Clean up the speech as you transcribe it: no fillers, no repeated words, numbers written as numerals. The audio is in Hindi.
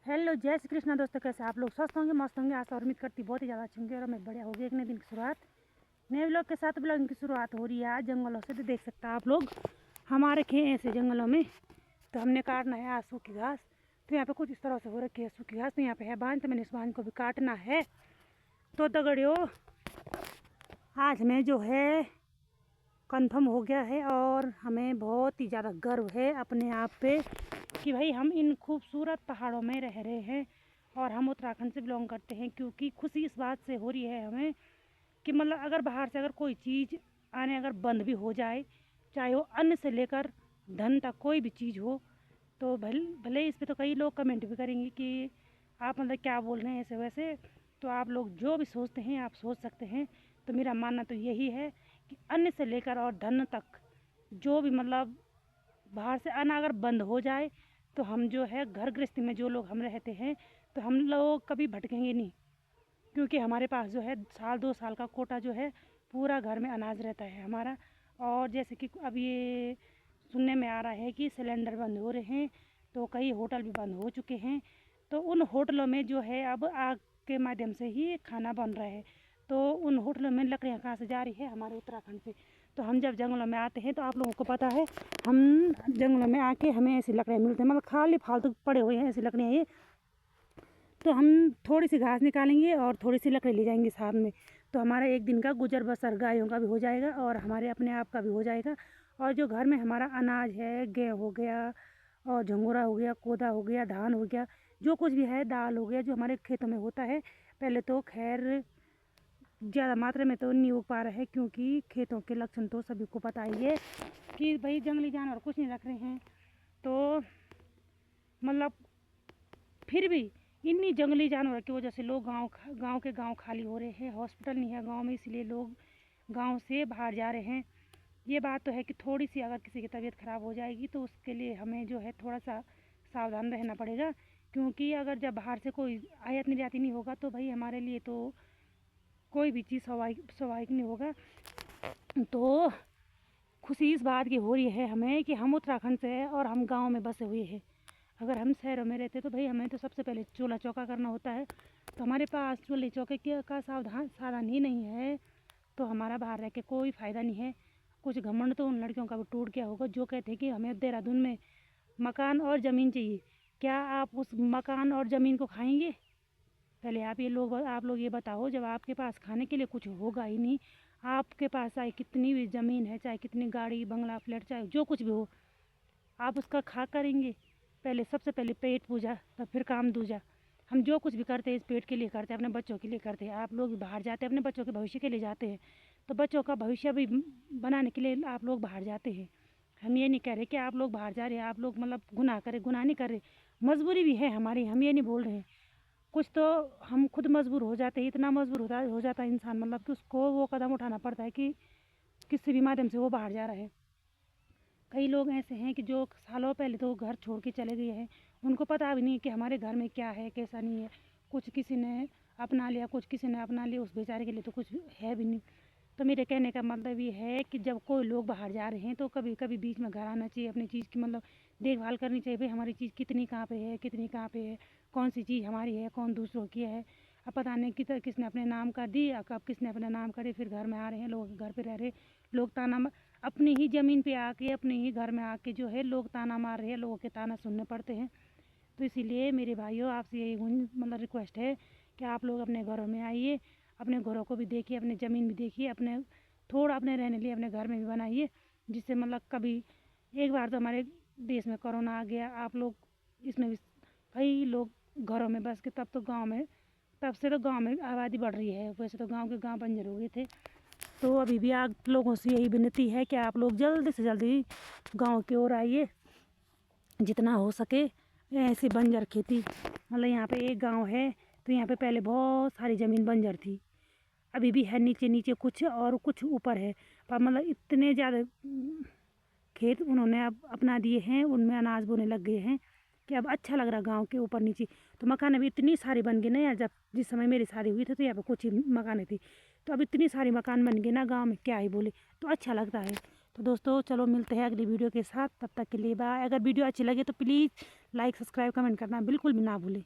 हेलो जय श्री कृष्णा दोस्तों, कैसे आप लोग? स्वस्थ होंगे, मस्त होंगे। आशा और उम्मीद करती बहुत ही ज़्यादा अच्छे होंगे और मैं बढ़िया होगी। एक नए दिन की शुरुआत नए ब्लॉग के साथ ब्लॉगिंग की शुरुआत हो रही है आज जंगलों से। तो देख सकते हैं आप लोग हमारे खेत ऐसे जंगलों में। तो हमने काटना है आज सूखी घास। तो यहाँ पे कुछ इस तरह से हो रखी है सूखी घास। तो यहाँ पे है बांध, तो मैंने इस बांध को भी काटना है। तो दगड़ियों, आज हमें जो है कंफर्म हो गया है और हमें बहुत ही ज़्यादा गर्व है अपने आप पे कि भाई हम इन खूबसूरत पहाड़ों में रह रहे हैं और हम उत्तराखंड से बिलोंग करते हैं। क्योंकि खुशी इस बात से हो रही है हमें कि मतलब अगर बाहर से अगर कोई चीज़ आने अगर बंद भी हो जाए, चाहे वो अन्न से लेकर धन तक कोई भी चीज़ हो, तो भले इस पे तो कई लोग कमेंट भी करेंगे कि आप मतलब क्या बोल रहे हैं ऐसे वैसे। तो आप लोग जो भी सोचते हैं आप सोच सकते हैं। तो मेरा मानना तो यही है कि अन्न से लेकर और धन तक जो भी मतलब बाहर से आना अगर बंद हो जाए तो हम जो है घर गृहस्थी में जो लोग हम रहते हैं तो हम लोग कभी भटकेंगे नहीं। क्योंकि हमारे पास जो है साल 2 साल का कोटा जो है पूरा घर में अनाज रहता है हमारा। और जैसे कि अब ये सुनने में आ रहा है कि सिलेंडर बंद हो रहे हैं, तो कई होटल भी बंद हो चुके हैं। तो उन होटलों में जो है अब आग के माध्यम से ही खाना बन रहा है। तो उन होटलों में लकड़ियाँ कहाँ से जा रही है? हमारे उत्तराखंड से। तो हम जब जंगलों में आते हैं तो आप लोगों को पता है, हम जंगलों में आके हमें ऐसी लकड़ियाँ मिलती हैं, मतलब खाली फालतू पड़े हुए हैं ऐसी लकड़ियाँ ये। तो हम थोड़ी सी घास निकालेंगे और थोड़ी सी लकड़ी ले जाएंगे साथ में। तो हमारा एक दिन का गुजर बसर गायों का भी हो जाएगा और हमारे अपने आप का भी हो जाएगा। और जो घर में हमारा अनाज है, गेहूँ हो गया और झंगोरा हो गया, कोदा हो गया, धान हो गया, जो कुछ भी है, दाल हो गया, जो हमारे खेतों में होता है। पहले तो खैर ज़्यादा मात्रा में तो नहीं हो पा रहा है क्योंकि खेतों के लक्षण तो सभी को पता ही है कि भाई जंगली जानवर कुछ नहीं रख रहे हैं। तो मतलब फिर भी इन्हीं जंगली जानवर की वजह से लोग गांव के गांव खाली हो रहे हैं। हॉस्पिटल नहीं है गांव में, इसलिए लोग गांव से बाहर जा रहे हैं। ये बात तो है कि थोड़ी सी अगर किसी की तबीयत ख़राब हो जाएगी तो उसके लिए हमें जो है थोड़ा सा सावधान रहना पड़ेगा। क्योंकि अगर जब बाहर से कोई आयात निर्यात नहीं होगा तो भाई हमारे लिए तो कोई भी चीज़ स्वाभाविक नहीं होगा। तो खुशी इस बात की हो रही है हमें कि हम उत्तराखंड से हैं और हम गांव में बसे हुए हैं। अगर हम शहरों में रहते तो भाई हमें तो सबसे पहले चूल्हा चौका करना होता है। तो हमारे पास चूल्हे चौके का साधन ही नहीं है, तो हमारा बाहर रह के कोई फ़ायदा नहीं है। कुछ घमंड तो उन लड़कियों का भी टूट गया होगा जो कहते हैं कि हमें देहरादून में मकान और ज़मीन चाहिए। क्या आप उस मकान और ज़मीन को खाएंगे? पहले आप लोग ये बताओ, जब आपके पास खाने के लिए कुछ होगा ही नहीं, आपके पास चाहे कितनी भी ज़मीन है, चाहे कितनी गाड़ी बंगला फ्लैट, चाहे जो कुछ भी हो, आप उसका खा करेंगे? पहले सबसे पहले पेट पूजा, तब फिर काम दूजा। हम जो कुछ भी करते हैं इस पेट के लिए करते हैं, अपने बच्चों के लिए करते हैं। आप लोग बाहर जाते हैं अपने बच्चों के भविष्य के लिए जाते हैं, तो बच्चों का भविष्य भी बनाने के लिए आप लोग बाहर जाते हैं। हम ये नहीं कह रहे कि आप लोग बाहर जा रहे हैं, आप लोग मतलब गुनाह नहीं कर रहे। मजबूरी भी है हमारी, हम ये नहीं बोल रहे हैं। कुछ तो हम खुद मजबूर हो जाते हैं, इतना मजबूर हो जाता है इंसान, मतलब कि उसको वो कदम उठाना पड़ता है कि किसी भी माध्यम से वो बाहर जा रहा है। कई लोग ऐसे हैं कि जो सालों पहले तो घर छोड़ के चले गए हैं, उनको पता भी नहीं कि हमारे घर में क्या है कैसा नहीं है। कुछ किसी ने अपना लिया, कुछ किसी ने अपना लिया, उस बेचारे के लिए तो कुछ है भी नहीं। तो मेरे कहने का मतलब ये है कि जब कोई लोग बाहर जा रहे हैं तो कभी कभी बीच में घर आना चाहिए, अपनी चीज़ की मतलब देखभाल करनी चाहिए। भाई हमारी चीज़ कितनी कहाँ पे है, कितनी कहाँ पे है, कौन सी चीज़ हमारी है, कौन दूसरों की है। अब पता नहीं किसने अपने नाम कर दी, कब किसने अपने नाम करे, फिर घर में आ रहे हैं लोग, घर पे रह रहे लोग अपनी ही ज़मीन पे आके, अपने ही घर में आके जो है लोग ताना मार रहे हैं, लोगों के ताना सुनने पड़ते हैं। तो इसीलिए मेरे भाइयों, आपसे यही मतलब रिक्वेस्ट है कि आप लोग अपने घरों में आइए, अपने घरों को भी देखिए, अपनी ज़मीन भी देखिए, अपने थोड़ा अपने रहने लिए अपने घर में भी बनाइए। जिससे मतलब कभी एक बार तो हमारे देश में कोरोना आ गया, आप लोग इसमें भी कई लोग घरों में बस के, तब से तो गांव में आबादी बढ़ रही है। वैसे तो गांव के गांव बंजर हो गए थे। तो अभी भी आप लोगों से यही विनती है कि आप लोग जल्दी से जल्दी गांव की ओर आइए, जितना हो सके। ऐसी बंजर खेती, मतलब यहाँ पे एक गांव है तो यहाँ पे पहले बहुत सारी ज़मीन बंजर थी, अभी भी है, नीचे नीचे कुछ और कुछ ऊपर है। पर मतलब इतने ज़्यादा खेत उन्होंने अब अपना दिए हैं, उनमें अनाज बोने लग गए हैं कि अब अच्छा लग रहा गांव के ऊपर नीचे। तो मकान अभी इतनी सारी बन गई ना यार, जब जिस समय मेरी शादी हुई थी तो यहाँ पर कुछ ही मकानें थी, तो अब इतनी सारी मकान बन गए ना गांव में, क्या ही बोले। तो अच्छा लगता है। तो दोस्तों चलो मिलते हैं अगली वीडियो के साथ, तब तक के लिए बाय। अगर वीडियो अच्छी लगे तो प्लीज़ लाइक सब्सक्राइब कमेंट करना बिल्कुल भी ना भूलें।